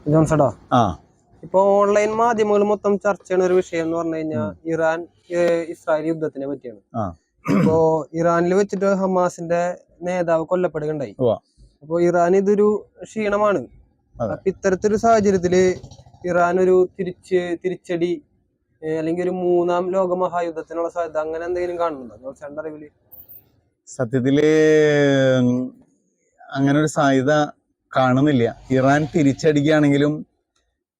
ജോൺസടാ, ആ ഇപ്പൊ ഓൺലൈൻ മാധ്യമങ്ങൾ മൊത്തം ചർച്ച ചെയ്യുന്ന ഒരു വിഷയം എന്ന് പറഞ്ഞു കഴിഞ്ഞാൽ ഇറാൻ ഇസ്രായേൽ യുദ്ധത്തിനെ പറ്റിയാണ്. ആ ഇപ്പോ ഇറാനിൽ വെച്ചിട്ട് ഹമാസിന്റെ നേതാവ് കൊല്ലപ്പെടുകയുണ്ടായി. അപ്പൊ ഇറാൻ ഇതൊരു ക്ഷീണമാണ്. അപ്പൊ ഇത്തരത്തിലൊരു സാഹചര്യത്തില് ഇറാൻ ഒരു തിരിച്ചടി അല്ലെങ്കിൽ ഒരു മൂന്നാം ലോക മഹായുദ്ധത്തിനുള്ള സാധ്യത അങ്ങനെ എന്തെങ്കിലും കാണുന്നുണ്ടോ ചേട്ടന്റെ അറിവില്? സത്യത്തില് അങ്ങനെ ഒരു സാധ്യത കാണുന്നില്ല. ഇറാൻ തിരിച്ചടിക്കുകയാണെങ്കിലും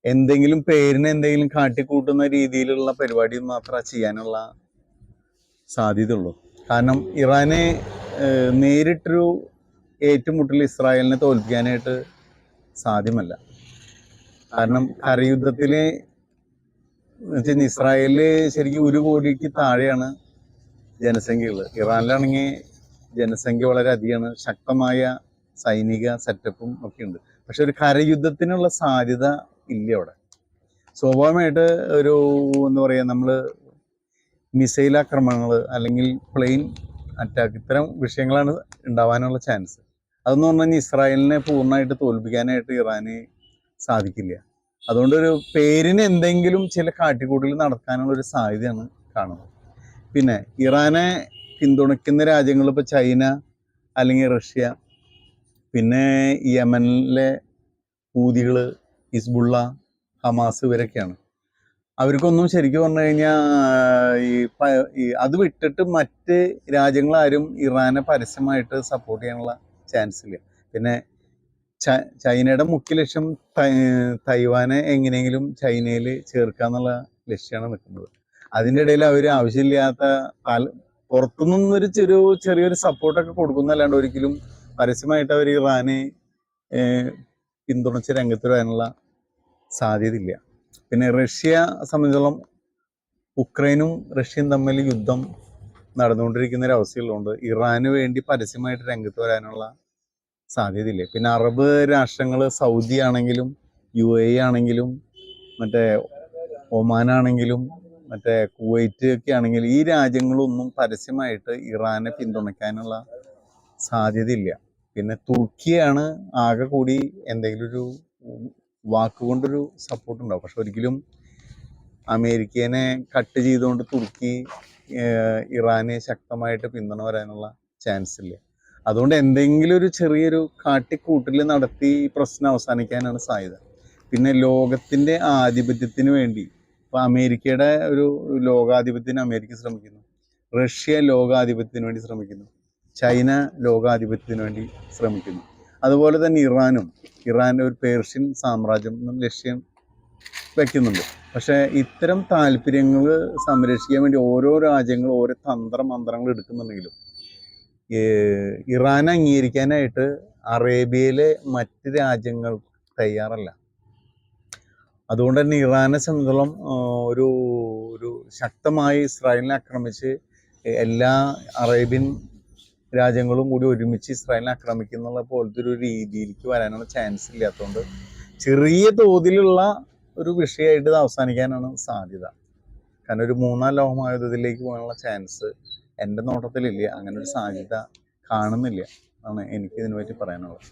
എന്തെങ്കിലും പേരിന് എന്തെങ്കിലും കാട്ടിക്കൂട്ടുന്ന രീതിയിലുള്ള പരിപാടി മാത്രമേ ചെയ്യാനുള്ള സാധ്യതയുള്ളൂ. കാരണം ഇറാന് നേരിട്ടൊരു ഏറ്റുമുട്ടൽ ഇസ്രായേലിനെ തോൽപ്പിക്കാനായിട്ട് സാധ്യമല്ല. കാരണം കരയുദ്ധത്തില് ഇസ്രായേലില് ശരിക്കും 1 കോടിക്ക് താഴെയാണ് ജനസംഖ്യയുള്ളത്. ഇറാനിലാണെങ്കിൽ ജനസംഖ്യ വളരെ അധികമാണ്, ശക്തമായ സൈനിക സെറ്റപ്പും ഒക്കെ ഉണ്ട്. പക്ഷെ ഒരു കരയുദ്ധത്തിനുള്ള സാധ്യത ഇല്ല അവിടെ. സ്വാഭാവികമായിട്ട് ഒരു എന്താ പറയുക, നമ്മൾ മിസൈൽ ആക്രമണങ്ങൾ അല്ലെങ്കിൽ പ്ലെയിൻ അറ്റാക്ക്, ഇത്തരം വിഷയങ്ങളാണ് ഉണ്ടാവാനുള്ള ചാൻസ്. അതെന്ന് പറഞ്ഞു കഴിഞ്ഞാൽ ഇസ്രായേലിനെ പൂർണ്ണമായിട്ട് തോൽപ്പിക്കാനായിട്ട് ഇറാന് സാധിക്കില്ല. അതുകൊണ്ടൊരു പേരിന് എന്തെങ്കിലും ചില കാട്ടിക്കൂട്ടൽ നടക്കാനുള്ള ഒരു സാധ്യതയാണ് കാണുന്നത്. പിന്നെ ഇറാനെ പിന്തുണയ്ക്കുന്ന രാജ്യങ്ങൾ ഇപ്പോൾ ചൈന അല്ലെങ്കിൽ റഷ്യ, പിന്നെ യമനിലെ ഹൂതികൾ, ഹിസ്ബുള്ള, ഹമാസ്, ഇവരൊക്കെയാണ്. അവർക്കൊന്നും ശരിക്കും പറഞ്ഞു കഴിഞ്ഞാൽ അത് വിട്ടിട്ട് മറ്റ് രാജ്യങ്ങളാരും ഇറാനെ പരസ്യമായിട്ട് സപ്പോർട്ട് ചെയ്യാനുള്ള ചാൻസ് ഇല്ല. പിന്നെ ചൈനയുടെ മുഖ്യ ലക്ഷ്യം തൈവാനെ എങ്ങനെയെങ്കിലും ചൈനയിൽ ചേർക്കുക എന്നുള്ള ലക്ഷ്യമാണ് നിൽക്കുന്നത്. അതിൻ്റെ ഇടയിൽ അവർ ആവശ്യമില്ലാത്ത പുറത്തുനിന്നൊരു ചെറിയൊരു സപ്പോർട്ടൊക്കെ കൊടുക്കുന്നല്ലാണ്ട് ഒരിക്കലും പരസ്യമായിട്ട് അവർ ഇറാനെ പിന്തുണച്ച് രംഗത്ത് വരാനുള്ള സാധ്യതയില്ല. പിന്നെ റഷ്യ സംബന്ധിച്ചോളം ഉക്രൈനും റഷ്യയും തമ്മിൽ യുദ്ധം നടന്നുകൊണ്ടിരിക്കുന്ന ഒരു അവസ്ഥയുള്ളതുകൊണ്ട് ഇറാന് വേണ്ടി പരസ്യമായിട്ട് രംഗത്ത് വരാനുള്ള സാധ്യതയില്ല. പിന്നെ അറബ് രാഷ്ട്രങ്ങൾ, സൗദി ആണെങ്കിലും UAE ആണെങ്കിലും മറ്റേ ഒമാനാണെങ്കിലും മറ്റേ കുവൈറ്റ് ഒക്കെ ആണെങ്കിലും ഈ രാജ്യങ്ങളൊന്നും പരസ്യമായിട്ട് ഇറാനെ പിന്തുണയ്ക്കാനുള്ള സാധ്യതയില്ല. പിന്നെ തുർക്കിയാണ് ആകെ കൂടി എന്തെങ്കിലും ഒരു വാക്കുകൊണ്ടൊരു സപ്പോർട്ട് ഉണ്ടാവും. പക്ഷെ ഒരിക്കലും അമേരിക്കനെ കട്ട് ചെയ്തുകൊണ്ട് തുർക്കി ഇറാനെ ശക്തമായിട്ട് പിന്തുണ വരാനുള്ള ചാൻസ് ഇല്ല. അതുകൊണ്ട് എന്തെങ്കിലും ഒരു ചെറിയൊരു കാട്ടിക്കൂട്ടൽ നടത്തി പ്രശ്നം അവസാനിക്കാനാണ് സാധ്യത. പിന്നെ ലോകത്തിൻ്റെ ആധിപത്യത്തിന് വേണ്ടി ഇപ്പോൾ അമേരിക്കയുടെ ഒരു ലോകാധിപത്യത്തിന് അമേരിക്ക ശ്രമിക്കുന്നു, റഷ്യ ലോകാധിപത്യത്തിന് വേണ്ടി ശ്രമിക്കുന്നു, ചൈന ലോകാധിപത്യത്തിന് വേണ്ടി ശ്രമിക്കുന്നു. അതുപോലെ തന്നെ ഇറാൻ്റെ ഒരു പേർഷ്യൻ സാമ്രാജ്യം ലക്ഷ്യം വയ്ക്കുന്നുണ്ട്. പക്ഷേ ഇത്തരം താല്പര്യങ്ങൾ സംരക്ഷിക്കാൻ വേണ്ടി ഓരോ രാജ്യങ്ങളും ഓരോ മന്ത്രങ്ങൾ എടുക്കുന്നുണ്ടെങ്കിലും ഇറാൻ അംഗീകരിക്കാനായിട്ട് അറേബ്യയിലെ മറ്റ് രാജ്യങ്ങൾ തയ്യാറല്ല. അതുകൊണ്ട് തന്നെ ഇറാനെ സംബന്ധിച്ചോളം ഒരു ശക്തമായി ഇസ്രായേലിനെ ആക്രമിച്ച് എല്ലാ അറേബ്യൻ രാജ്യങ്ങളും കൂടി ഒരുമിച്ച് ഇസ്രായേലിനെ ആക്രമിക്കുന്ന പോലത്തെ ഒരു രീതിയിലേക്ക് വരാനുള്ള ചാൻസ് ഇല്ലാത്തതുകൊണ്ട് ചെറിയ തോതിലുള്ള ഒരു വിഷയമായിട്ട് ഇത് അവസാനിക്കാനാണ് സാധ്യത. കാരണം ഒരു 3ാം ലോകമഹായുദ്ധത്തിലേക്ക് പോകാനുള്ള ചാൻസ് എൻ്റെ നോട്ടത്തിലില്ല. അങ്ങനെ ഒരു സാധ്യത കാണുന്നില്ല എന്നാണ് എനിക്ക് ഇതിനെ പറ്റി പറയാനുള്ളത്.